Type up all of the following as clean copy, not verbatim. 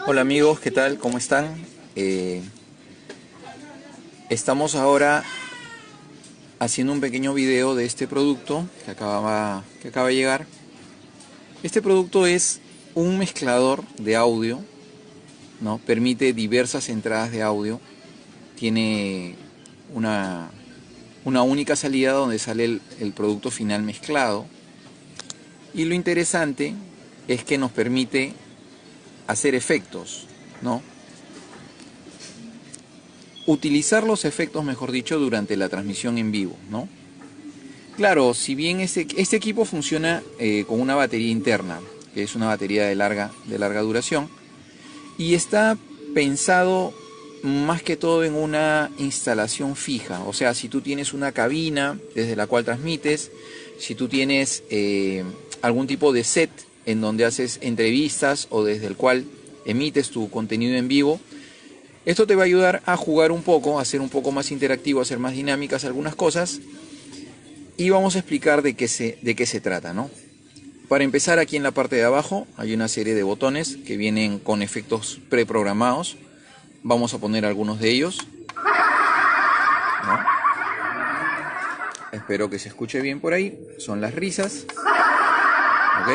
Hola amigos, ¿qué tal? ¿Cómo están? Estamos ahora haciendo un pequeño video de este producto que acaba de llegar. Este producto es un mezclador de audio, ¿no? Permite diversas entradas de audio. Tiene una única salida donde sale el producto final mezclado. Y lo interesante es que nos permite hacer efectos, ¿no? Utilizar los efectos, mejor dicho, durante la transmisión en vivo, ¿no? Claro, si bien este equipo funciona con una batería interna, que es una batería de larga duración, y está pensado más que todo en una instalación fija. O sea, si tú tienes una cabina desde la cual transmites, si tú tienes algún tipo de set en donde haces entrevistas o desde el cual emites tu contenido en vivo, esto te va a ayudar a jugar un poco, a ser un poco más interactivo, a hacer más dinámicas algunas cosas, y vamos a explicar de qué se trata, ¿no? Para empezar, aquí en la parte de abajo hay una serie de botones que vienen con efectos preprogramados. Vamos a poner algunos de ellos, ¿no? Espero que se escuche bien por ahí. Son las risas, ¿ok?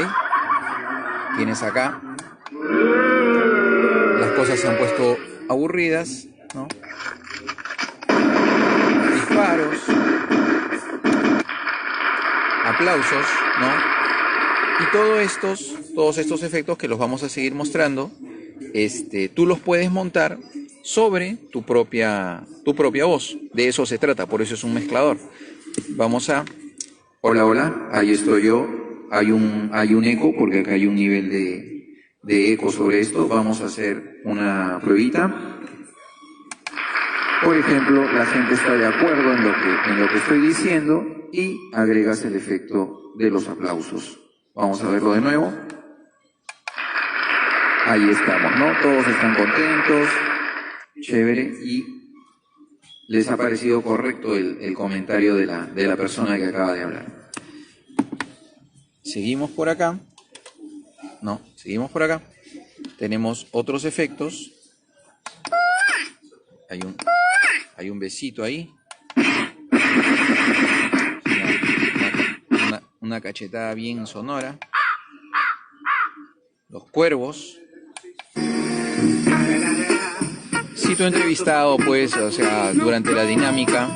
Tienes acá, las cosas se han puesto aburridas, ¿no? Disparos, aplausos, ¿no? Y todos estos efectos que los vamos a seguir mostrando, tú los puedes montar sobre tu propia voz. De eso se trata, por eso es un mezclador. Vamos a... Hola, hola, ahí estoy yo. Hay un eco, porque acá hay un nivel de eco sobre esto. Vamos a hacer una pruebita. Por ejemplo, la gente está de acuerdo en lo que estoy diciendo y agregas el efecto de los aplausos. Vamos a verlo de nuevo. Ahí estamos, ¿no? Todos están contentos, chévere, y les ha parecido correcto el comentario de la persona que acaba de hablar. Seguimos por acá. No, seguimos por acá. Tenemos otros efectos. Hay un besito ahí. Una cachetada bien sonora. Los cuervos. Si tu entrevistado, pues, o sea, durante la dinámica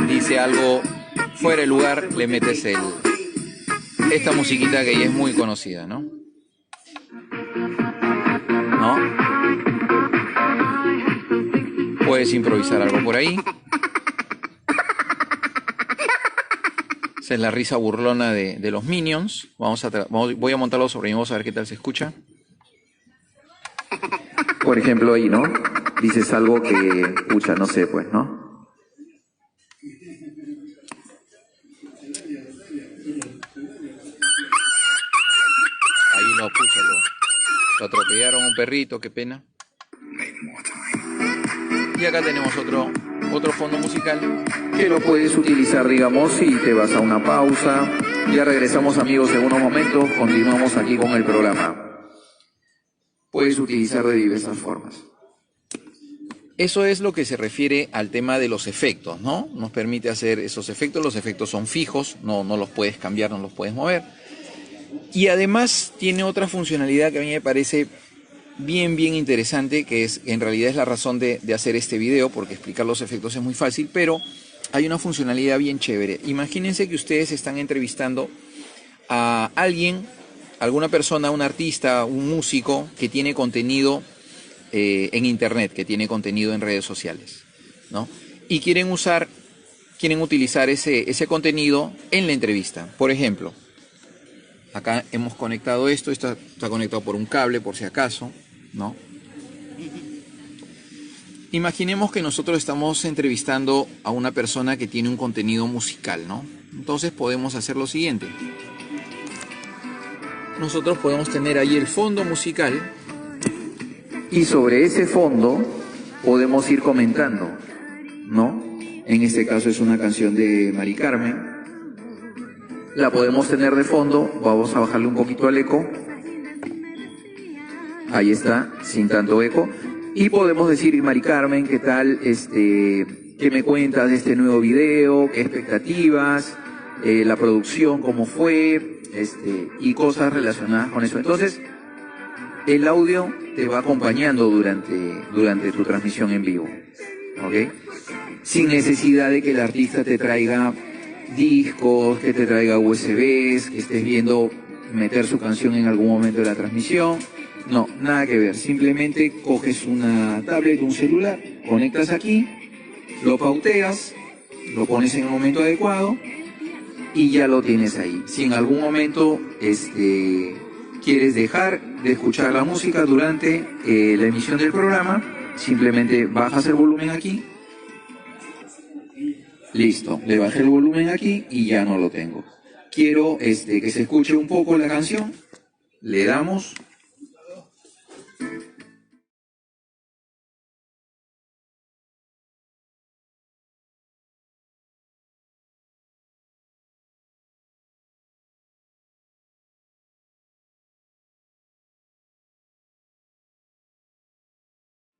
dice algo fuera de lugar, le metes esta musiquita que ya es muy conocida, ¿no? Puedes improvisar algo por ahí. Esa es la risa burlona de los Minions. Voy a montarlo sobre mí, vamos a ver qué tal se escucha. Por ejemplo, ahí, ¿no? Dices algo que, pucha, no sé, pues, ¿no? Ahí lo atropellaron a un perrito, qué pena. Y acá tenemos otro fondo musical que lo puedes utilizar, digamos, si te vas a una pausa. Ya regresamos, amigos, en unos momentos. Continuamos aquí con el programa. Puedes utilizar de diversas formas. Eso es lo que se refiere al tema de los efectos, ¿no? Nos permite hacer esos efectos. Los efectos son fijos, no los puedes cambiar, no los puedes mover. Y además tiene otra funcionalidad que a mí me parece bien interesante, que en realidad es la razón de hacer este video, porque explicar los efectos es muy fácil, pero hay una funcionalidad bien chévere. Imagínense que ustedes están entrevistando a alguien, alguna persona, un artista, un músico que tiene contenido en internet, que tiene contenido en redes sociales, ¿no? Y quieren utilizar ese contenido en la entrevista. Por ejemplo, acá hemos conectado esto está conectado por un cable por si acaso, ¿no? Imaginemos que nosotros estamos entrevistando a una persona que tiene un contenido musical, ¿no? Entonces podemos hacer lo siguiente. Nosotros podemos tener ahí el fondo musical y sobre ese fondo podemos ir comentando, ¿no? En este caso es una canción de Mari Carmen. La podemos tener de fondo. Vamos a bajarle un poquito al eco. Ahí está, sin tanto eco. Y podemos decir, Mari Carmen, ¿qué tal? ¿Qué me cuentas de este nuevo video? ¿Qué expectativas? La producción, ¿cómo fue? Y cosas relacionadas con eso. Entonces, el audio te va acompañando durante tu transmisión en vivo, ¿ok? Sin necesidad de que el artista te traiga discos, que te traiga USBs, que estés viendo meter su canción en algún momento de la transmisión. No, nada que ver. Simplemente coges una tablet, un celular, conectas aquí, lo pauteas, lo pones en el momento adecuado y ya lo tienes ahí. Si en algún momento quieres dejar de escuchar la música durante la emisión del programa, simplemente bajas el volumen aquí. Listo, le bajé el volumen aquí y ya no lo tengo. Quiero que se escuche un poco la canción. Le damos.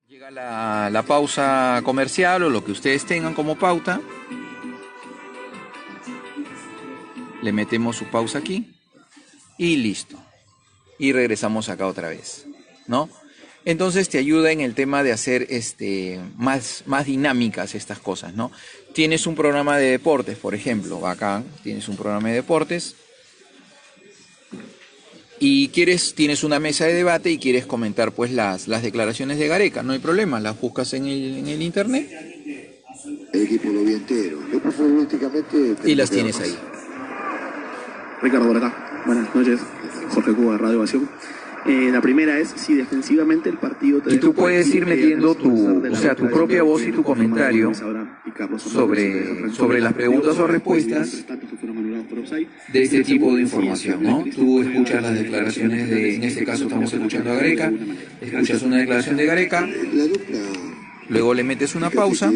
Llega la pausa comercial o lo que ustedes tengan como pauta. Le metemos su pausa aquí y listo. Y regresamos acá otra vez, ¿no? Entonces te ayuda en el tema de hacer más dinámicas estas cosas, ¿no? Tienes un programa de deportes, por ejemplo, acá tienes un programa de deportes y tienes una mesa de debate y quieres comentar pues las declaraciones de Gareca, no hay problema, las buscas en el internet. El equipo lo vi entero. Yo futbolísticamente y las tienes ahí. Ricardo por acá. Buenas noches. Jorge Cuba, Radio Ovación. La primera es si defensivamente el partido... Y tú puedes ir metiendo tu propia voz y tu comentario sobre las preguntas o respuestas de este tipo de información, ¿no? Tú escuchas las declaraciones en este caso estamos escuchando a Gareca, escuchas una declaración de Gareca, luego le metes una pausa,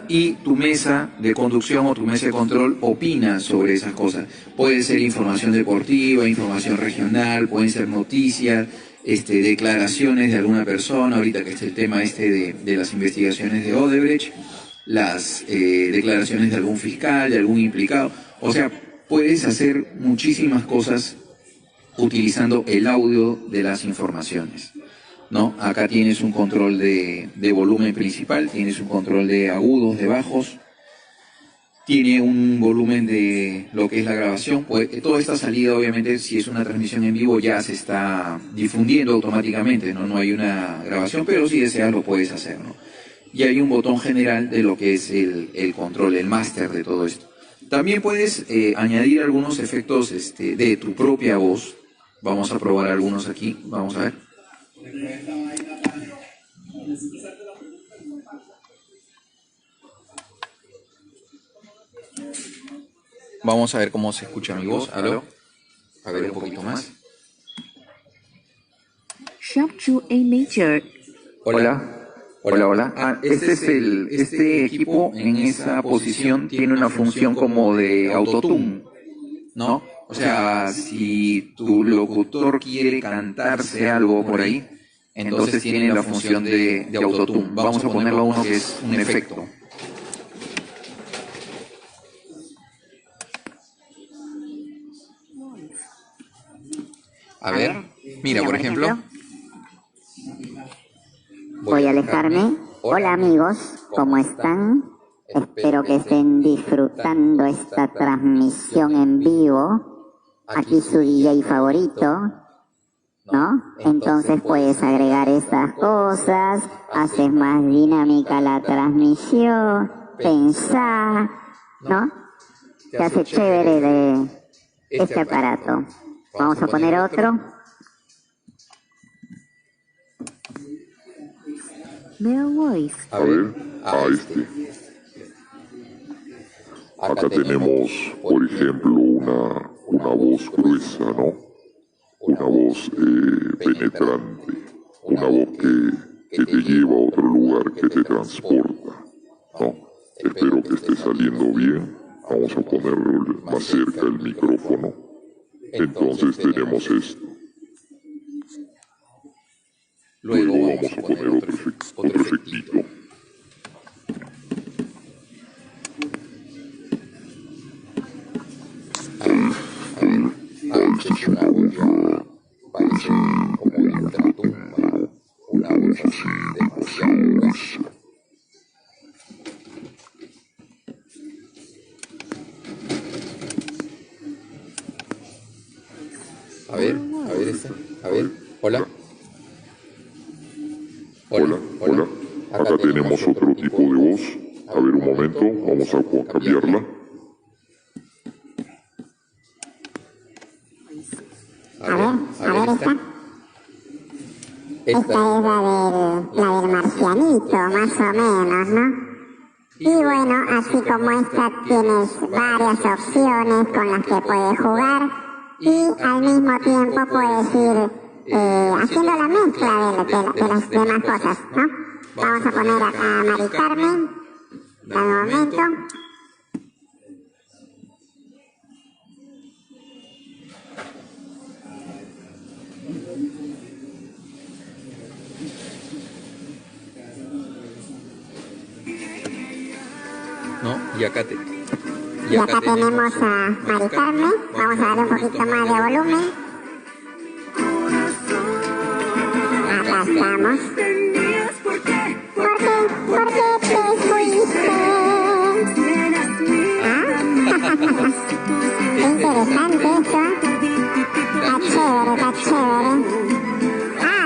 y tu mesa de conducción o tu mesa de control opina sobre esas cosas. Puede ser información deportiva, información regional, pueden ser noticias, declaraciones de alguna persona, ahorita que está el tema de las investigaciones de Odebrecht, las declaraciones de algún fiscal, de algún implicado. O sea, puedes hacer muchísimas cosas utilizando el audio de las informaciones, ¿no? Acá tienes un control de volumen principal, tienes un control de agudos, de bajos, tiene un volumen de lo que es la grabación. Pues, toda esta salida, obviamente, si es una transmisión en vivo, ya se está difundiendo automáticamente, ¿no? No hay una grabación, pero si deseas lo puedes hacer, ¿no? Y hay un botón general de lo que es el control, el máster de todo esto. También puedes añadir algunos efectos de tu propia voz. Vamos a probar algunos aquí, vamos a ver. Vamos a ver cómo se escucha mi voz. ¿Aló? A ver un poquito más. Sharp to A major. Hola. Hola. Este equipo en esa posición tiene una función como de autotune, ¿no? O sea, si tu locutor quiere cantarse algo por ahí, entonces tiene la función de autotune. Vamos a ponerlo a uno que es un efecto. A ver, mira, por ejemplo. Voy a alejarme. Hola amigos, ¿cómo están? Espero que estén disfrutando esta transmisión en vivo. Aquí su DJ favorito, ¿no? Entonces puedes agregar estas cosas, haces más dinámica la transmisión, pensar, ¿no? Te hace chévere de este aparato. Vamos a poner otro. Male voice. A ver, Acá tenemos, por ejemplo, una voz gruesa, ¿no? Una voz penetrante, una voz que te lleva a otro lugar, que te transporta, ¿no? Espero que esté saliendo bien. Vamos a poner más cerca el micrófono. Entonces tenemos esto. Luego vamos a poner otro efectito. Esta chica ya parece como la ultratumba, una voz así demasiado gruesa. A ver esta. A ver, hola. Hola. Acá tenemos otro tipo de voz. A ver, un momento, vamos a cambiarla. A ver esta. Esta es la del marcianito, más o menos, ¿no? Y bueno, así como esta tienes varias opciones con las que puedes jugar y al mismo tiempo puedes ir haciendo la mezcla de las demás cosas, ¿no? Vamos a poner acá a Mari Carmen, dame un momento. ¿No? Y acá tenemos a Mari Carmen, vamos a darle un poquito más de volumen. Acá estamos. ¿Por qué te fuiste? Qué interesante esto. Está chévere.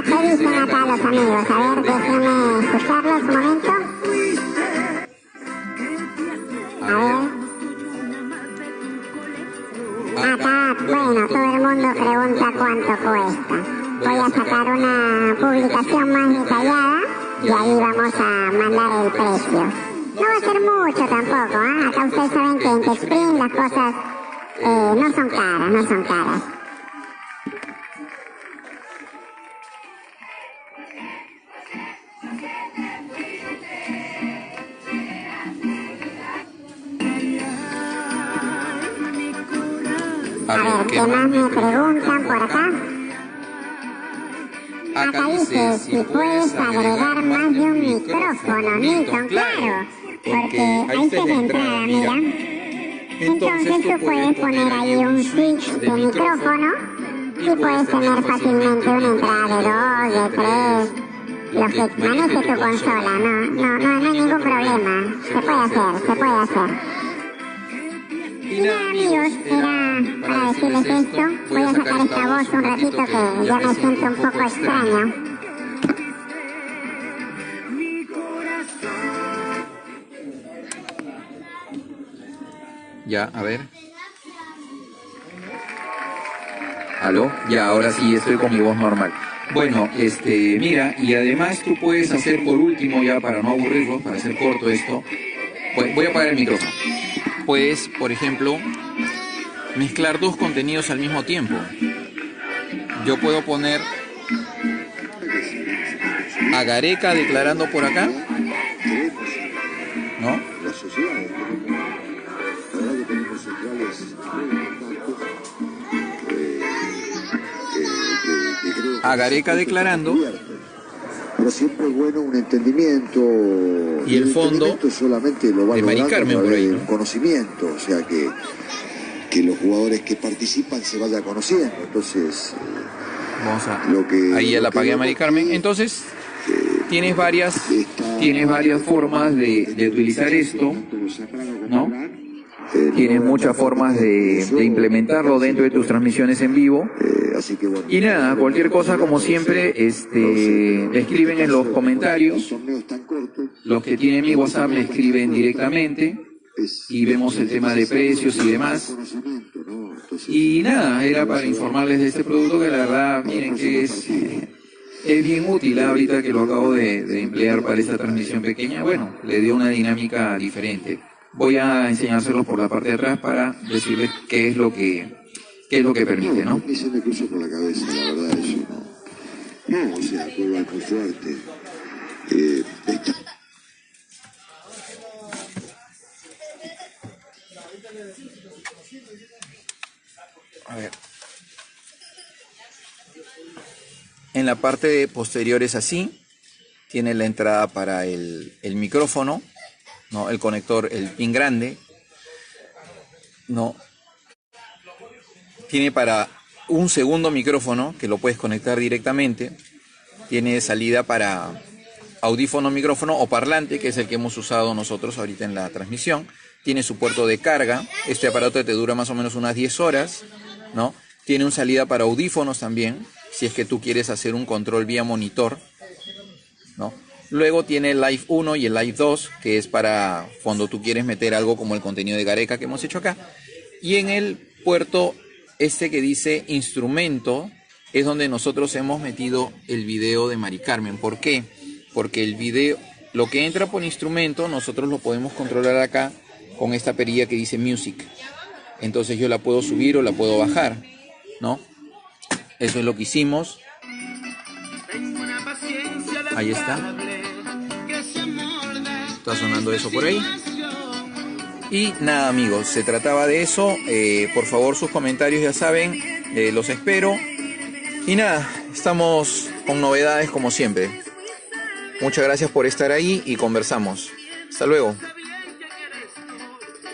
¿Qué dicen acá los amigos? A ver, déjenme escucharlos un momento. A ver. Acá, bueno, todo el mundo pregunta cuánto cuesta. Voy a sacar una publicación más detallada y ahí vamos a mandar el precio. No va a ser mucho tampoco, ¿eh? Acá ustedes saben que en Texprint las cosas no son caras. A ver, ¿qué más me preguntan por acá? Acá dice si puedes agregar más de un micrófono, Newton, claro, porque ahí está la entrada, mira. Entonces tú puedes poner ahí un switch de micrófono y puedes tener fácilmente una entrada de 2, de 3, lo que maneje tu consola, no hay ningún problema, se puede hacer. Y nada amigos, era para decirles esto, voy a sacar esta voz un ratito que ya me siento un poco extraño. Ya, a ver. ¿Aló? Ya, ahora sí estoy con mi voz normal. Bueno, mira, y además tú puedes hacer por último, ya para no aburrirlos, para hacer corto esto, voy a apagar el micrófono. Puedes, por ejemplo, mezclar dos contenidos al mismo tiempo. Yo puedo poner a Gareca declarando por acá, ¿no? A Gareca declarando. Pero siempre es bueno un entendimiento. Y el fondo solamente lo va de Mari Carmen por ahí, ¿no? Conocimiento, o sea que los jugadores que participan se vayan conociendo. Entonces, vamos a ahí ya la apagué a Mari Carmen. Entonces, tienes varias formas de utilizar esto, ¿no? Tienes muchas formas de implementarlo dentro de tus transmisiones en vivo. Y nada, cualquier cosa como siempre, escriben en los comentarios. Los que tienen mi WhatsApp me escriben directamente y vemos el tema de precios y demás. Y nada, era para informarles de este producto que la verdad, miren que es bien útil ahorita que lo acabo de emplear para esta transmisión pequeña. Bueno, le dio una dinámica diferente. Voy a enseñárselos por la parte de atrás para decirles qué es lo que permite, ¿no? Se me cruzó por la cabeza, la verdad, eso no, o sea, curva muy fuerte. A ver. En la parte posterior es así. Tiene la entrada para el micrófono, ¿no? El conector, el pin grande, ¿no? Tiene para un segundo micrófono que lo puedes conectar directamente. Tiene salida para audífono, micrófono o parlante, que es el que hemos usado nosotros ahorita en la transmisión. Tiene su puerto de carga. Este aparato te dura más o menos unas 10 horas, ¿no? Tiene una salida para audífonos también, si es que tú quieres hacer un control vía monitor, ¿no? Luego tiene el Live 1 y el Live 2, que es para cuando tú quieres meter algo como el contenido de Gareca que hemos hecho acá. Y en el puerto este que dice instrumento es donde nosotros hemos metido el video de Mari Carmen. ¿Por qué? Porque el video, lo que entra por instrumento, nosotros lo podemos controlar acá con esta perilla que dice Music. Entonces yo la puedo subir o la puedo bajar, ¿no? Eso es lo que hicimos. Ahí está. Está sonando eso por ahí. Y nada, amigos, se trataba de eso. Por favor, sus comentarios ya saben, los espero. Y nada, estamos con novedades como siempre. Muchas gracias por estar ahí y conversamos. Hasta luego.